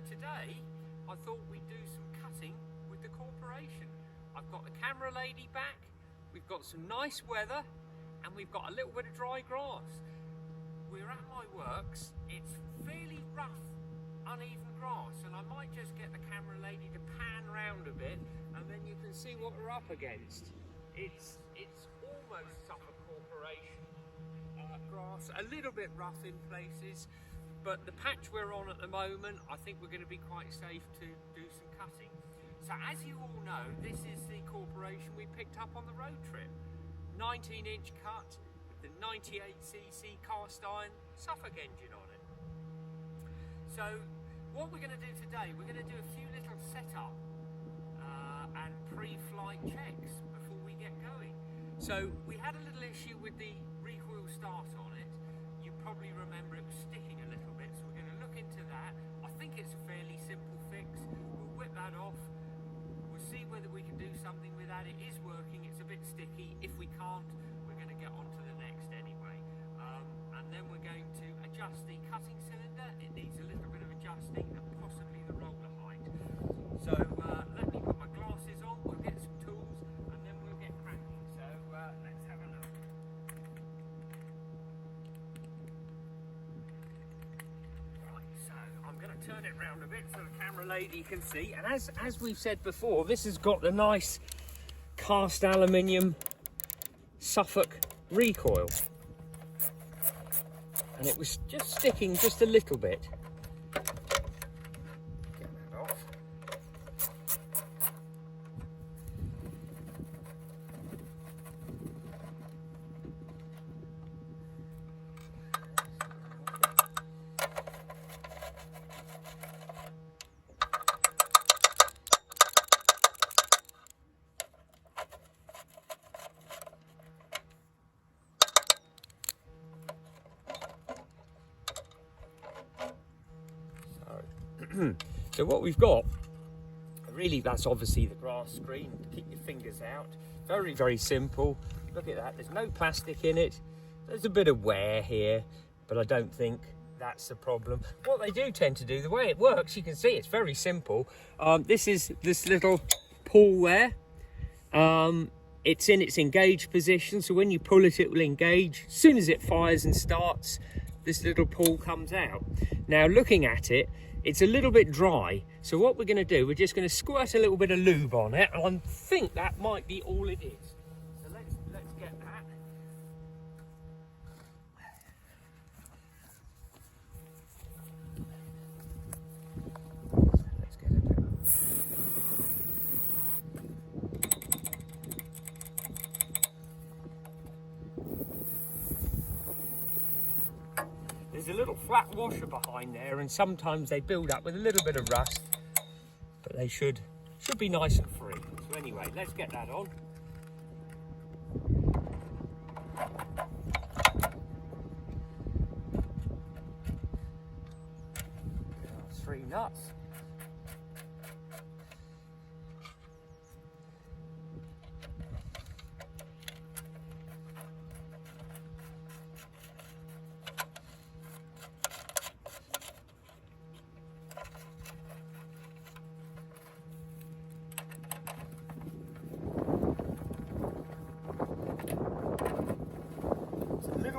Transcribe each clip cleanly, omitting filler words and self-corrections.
today I thought we'd do some cutting with the corporation. I've got the camera lady back, we've got some nice weather, and we've got a little bit of dry grass. We're at my works, it's fairly rough, uneven grass, and I might just get the camera lady to pan round a bit and then you can see what we're up against. It's almost Suffolk Corporation grass, a little bit rough in places, but the patch we're on at the moment, I think we're going to be quite safe to do some cutting. So as you all know, this is the corporation we picked up on the road trip. 19-inch cut with the 98cc cast iron Suffolk engine on it. So what we're going to do today, we're going to do a few little setup and pre-flight checks before we get going. So we had a little issue with the recoil start on it. You probably remember it was sticking a little bit, so we're going to look into that. I think it's a fairly simple fix. We'll whip that off. We'll see whether we can do something with that. It is working, it's a bit sticky. If we can't, we're going to get on to the next anyway. And then we're going to adjust the cutting cylinder. It needs a little bit of adjusting, and possibly the roller height. So let me put my glasses on, we'll get some tools, and then we'll get cracking. So let's have a look. Right, so I'm going to turn it round a bit so the camera lady can see. And as we've said before, this has got the nice cast aluminium Suffolk recoil. And it was just sticking just a little bit. Get that off. So what we've got, really that's obviously the grass screen, keep your fingers out, very, very simple. Look at that, there's no plastic in it, there's a bit of wear here, but I don't think that's the problem. What they do tend to do, the way it works, you can see it's very simple. This is this little pull there, it's in its engaged position, so when you pull it, it will engage. As soon as it fires and starts, this little pull comes out. Now looking at it, it's a little bit dry, so what we're going to do, we're just going to squirt a little bit of lube on it, and I think that might be all it is. So let's get that. Let's get a bit. There's a little flat washer behind there, and sometimes they build up with a little bit of rust, but they should be nice and free. So anyway, let's get that on. 3 nuts.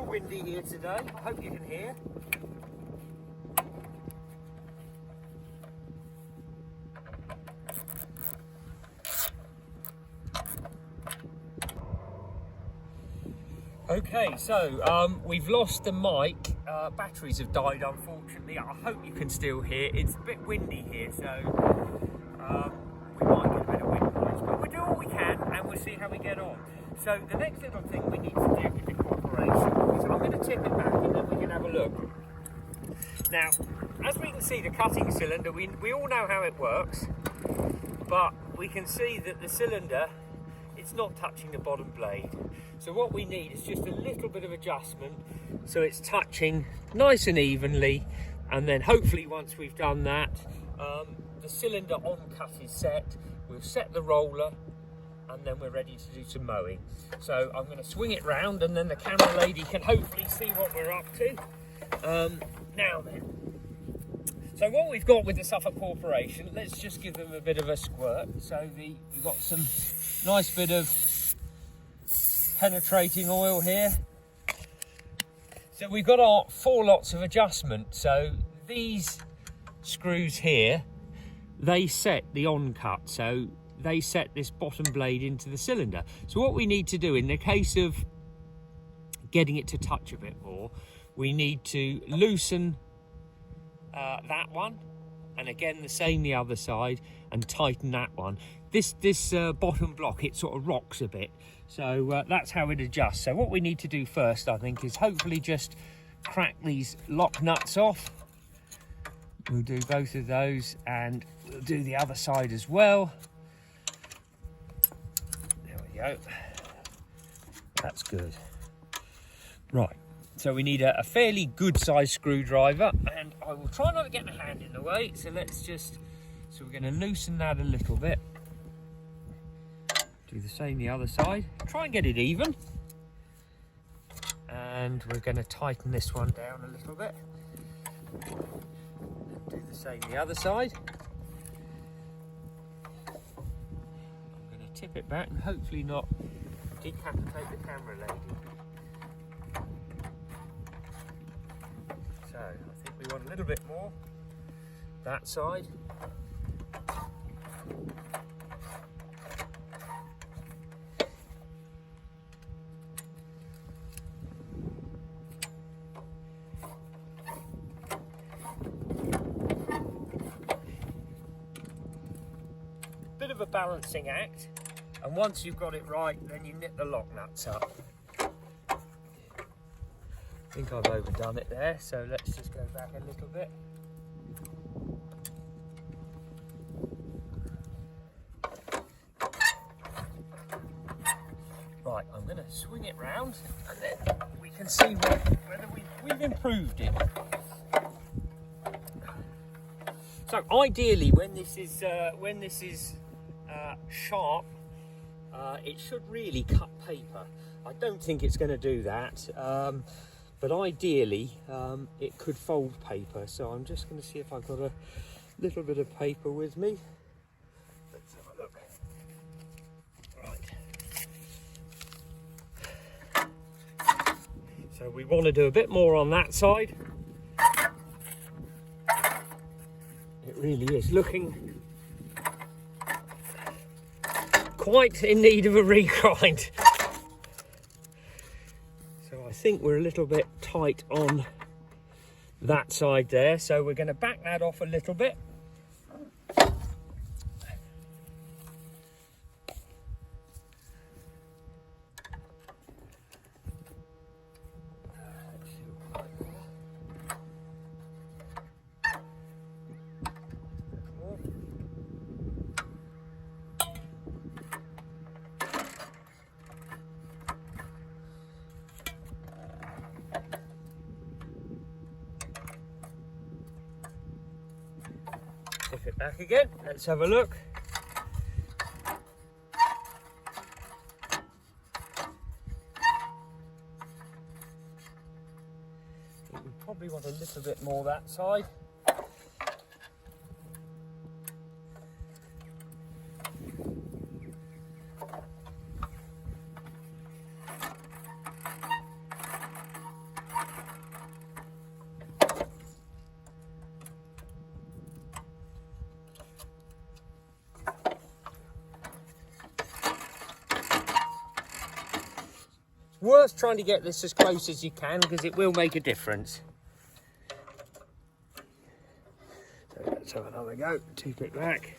Windy here today, I hope you can hear. Okay, so we've lost the mic, batteries have died unfortunately. I hope you can still hear. It's a bit windy here, so we might get a bit of wind noise, but we'll do all we can and we'll see how we get on. So the next little thing we need to do with the corporation is I'm going to tip it back and then we can have a look. Now, as we can see, the cutting cylinder, we all know how it works, but we can see that the cylinder, it's not touching the bottom blade. So what we need is just a little bit of adjustment so it's touching nice and evenly, and then hopefully once we've done that, the cylinder on cut is set. We'll set the roller and then we're ready to do some mowing. So I'm going to swing it round and then the camera lady can hopefully see what we're up to. Now then, So what we've got with the Suffolk Corporation, let's just give them a bit of a squirt. So we've got some nice bit of penetrating oil here. So we've got our 4 lots of adjustment. So these screws here, they set the on-cut. So they set this bottom blade into the cylinder. So what we need to do in the case of getting it to touch a bit more, we need to loosen that one, and again the same the other side, and tighten that one. This bottom block, it sort of rocks a bit, so that's how it adjusts. So what we need to do first, I think, is hopefully just crack these lock nuts off. We'll do both of those, and we'll do the other side as well. There we go. That's good. Right, so we need a fairly good sized screwdriver, and I will try not to get my hand in the way. So so we're going to loosen that a little bit. Do the same the other side. Try and get it even. And we're going to tighten this one down a little bit. Do the same the other side. I'm going to tip it back and hopefully not decapitate the camera lady. So I think we want a little bit more that side. Bit of a balancing act, and once you've got it right, then you knit the lock nuts up. I think I've overdone it there, so let's just go back a little bit. Right, I'm going to swing it round, and then we can see whether we've improved it. So ideally, when this is sharp, it should really cut paper. I don't think it's going to do that. But ideally, it could fold paper. So I'm just going to see if I've got a little bit of paper with me. Let's have a look. Right. So we want to do a bit more on that side. It really is looking quite in need of a regrind. I think we're a little bit tight on that side there, so we're going to back that off a little bit. Tip it back again. Let's have a look. We probably want a little bit more that side. Worth trying to get this as close as you can, because it will make a difference. So let's have another go. Tip it back.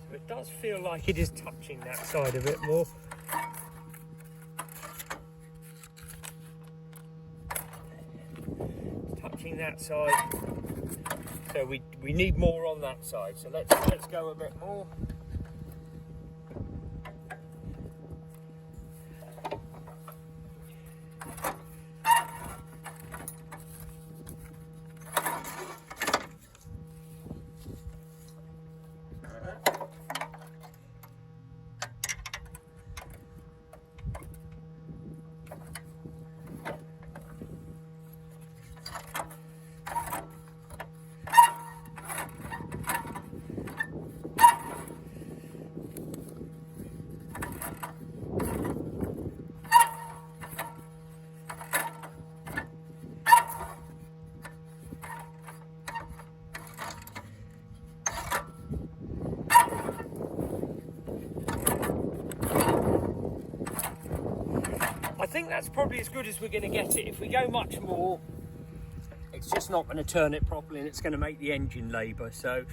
So it does feel like it is touching that side a bit more. It's touching that side. So we need more on that side. So let's go a bit more. think that's probably as good as we're going to get it. If we go much more, it's just not going to turn it properly and it's going to make the engine labour. So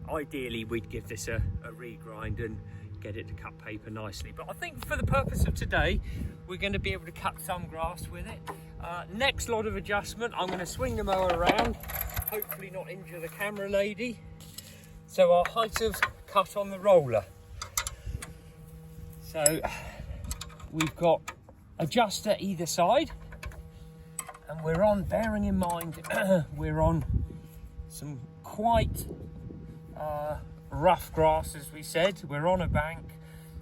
ideally we'd give this a regrind and get it to cut paper nicely. But I think for the purpose of today, we're going to be able to cut some grass with it. Next lot of adjustment, I'm going to swing the mower around, hopefully not injure the camera lady. So our height of cut on the roller. So we've got adjuster either side, and we're on, bearing in mind, we're on some quite rough grass, as we said. We're on a bank,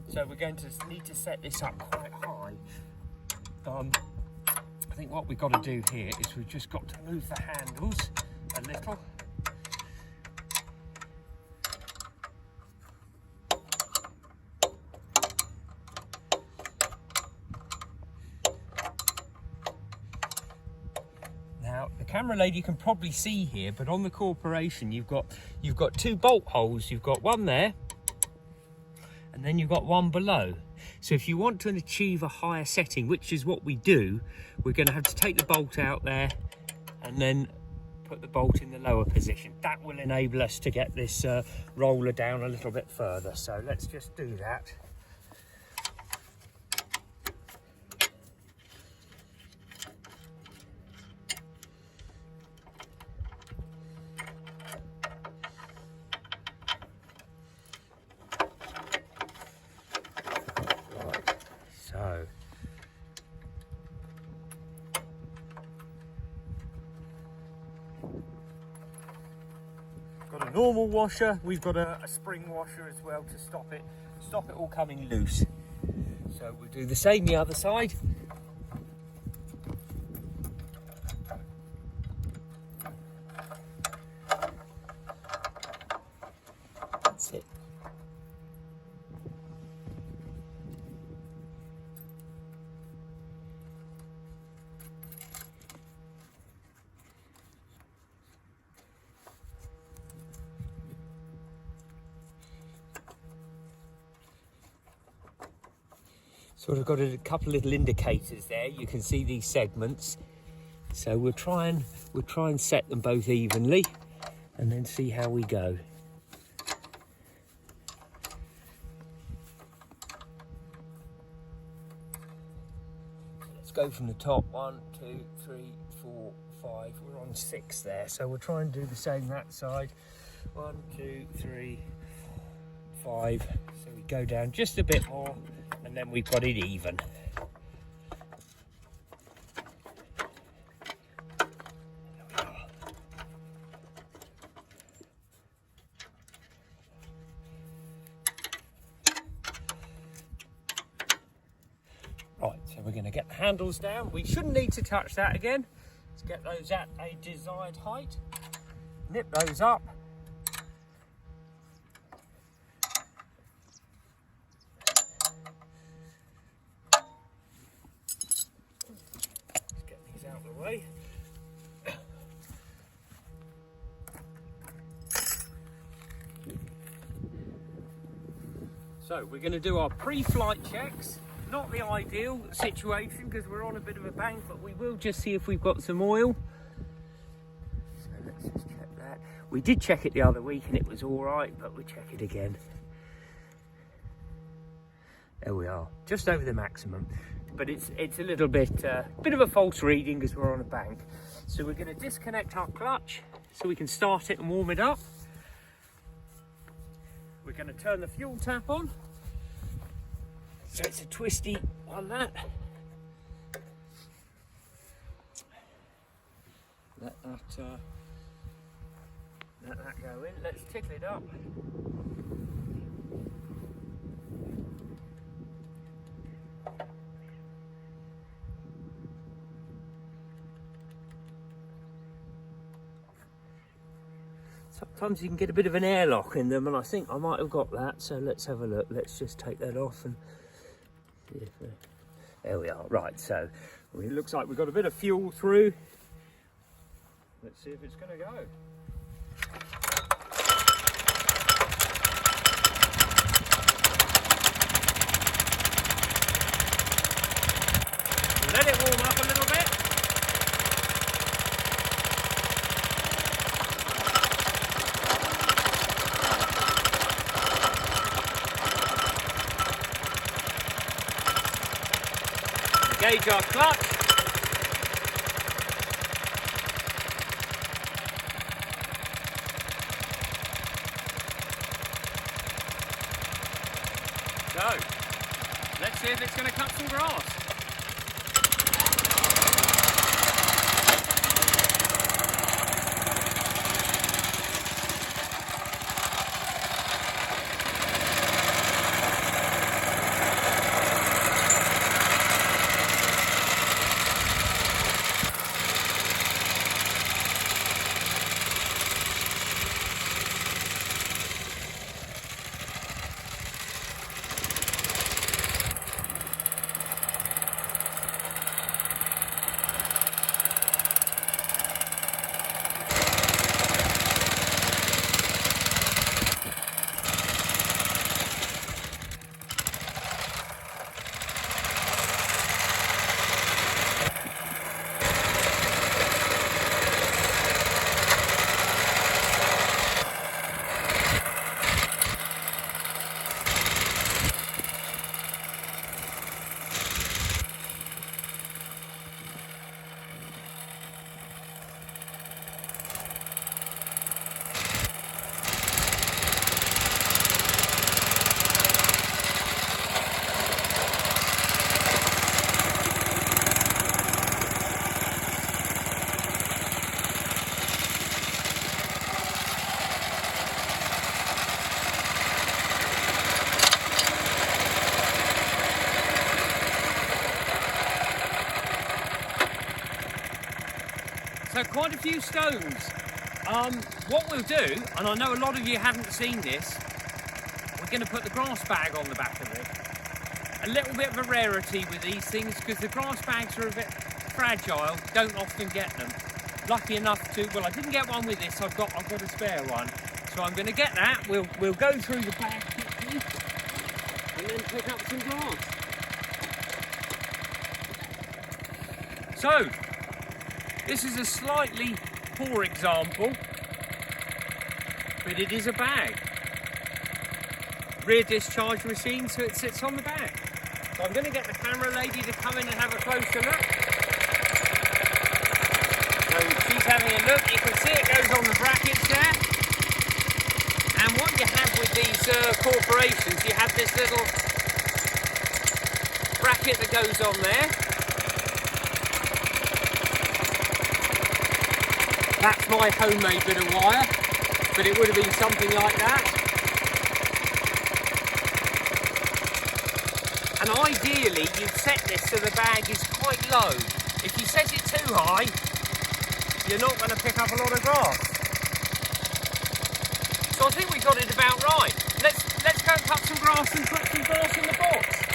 so we're going to need to set this up quite high. I think what we've got to do here is we've just got to move the handles a little. Now, the camera lady can probably see here, but on the Corporation, you've got 2 bolt holes. You've got one there, and then you've got one below. So if you want to achieve a higher setting, which is what we do, we're going to have to take the bolt out there and then put the bolt in the lower position. That will enable us to get this roller down a little bit further. So let's just do that. Got a normal washer, we've got a spring washer as well to stop it all coming loose. So we'll do the same the other side. That's it. Sort of got a couple little indicators there. You can see these segments. So we'll try and set them both evenly and then see how we go. Let's go from the top. 1, 2, 3, 4, 5. We're on 6 there. So we'll try and do the same that side. 1, 2, 3, 4, 5. So we go down just a bit more, and then we've got it even. Right, so we're going to get the handles down. We shouldn't need to touch that again. Let's get those at a desired height. Nip those up. Way. So we're going to do our pre-flight checks. Not the ideal situation because we're on a bit of a bank, but we will just see if we've got some oil. So let's just check that. We did check it the other week and it was all right, but we'll check it again. There we are, just over the maximum. But it's a little bit of a false reading because we're on a bank. So we're going to disconnect our clutch so we can start it and warm it up. We're going to turn the fuel tap on. So it's a twisty one, that. Let that go in. Let's tickle it up. Sometimes you can get a bit of an airlock in them, and I think I might have got that, so let's have a look. Let's just take that off and see if there we are. Right, so it looks like we've got a bit of fuel through. Let's see if it's going to go. engage our clutch. So, let's see if it's going to cut some grass. So quite a few stones. What we'll do, and I know a lot of you haven't seen this, we're going to put the grass bag on the back of it. A little bit of a rarity with these things because the grass bags are a bit fragile, don't often get them. Lucky enough to, well, I didn't get one with this, I've got a spare one. So I'm going to get that, we'll go through the bag quickly and then pick up some grass. So, this is a slightly poor example, but it is a bag. Rear discharge machine, so it sits on the back. So I'm going to get the camera lady to come in and have a closer look. So she's having a look, you can see it goes on the brackets there. And what you have with these corporations, you have this little bracket that goes on there. That's my homemade bit of wire, but it would have been something like that. And ideally, you'd set this so the bag is quite low. If you set it too high, you're not going to pick up a lot of grass. So I think we got it about right. Let's go cut some grass and put some grass in the box.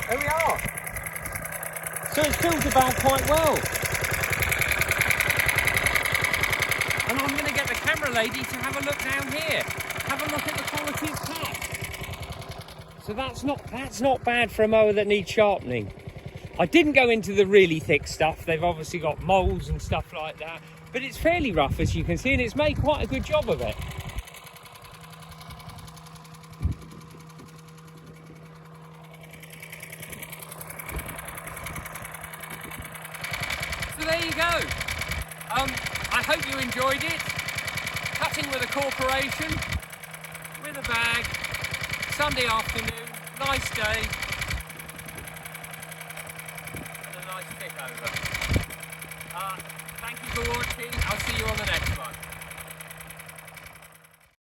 There we are. So it's filled the bag quite well. And I'm going to get the camera camera lady to have a look down here. Have a look at the quality of cut. So that's not bad for a mower that needs sharpening. I didn't go into the really thick stuff. They've obviously got moles and stuff like that, but it's fairly rough, as you can see, and it's made quite a good job of it. So there you go. I hope you enjoyed it. Cutting with a corporation, with a bag, Sunday afternoon, nice day, and a nice tick over. Thank you for watching. I'll see you on the next one.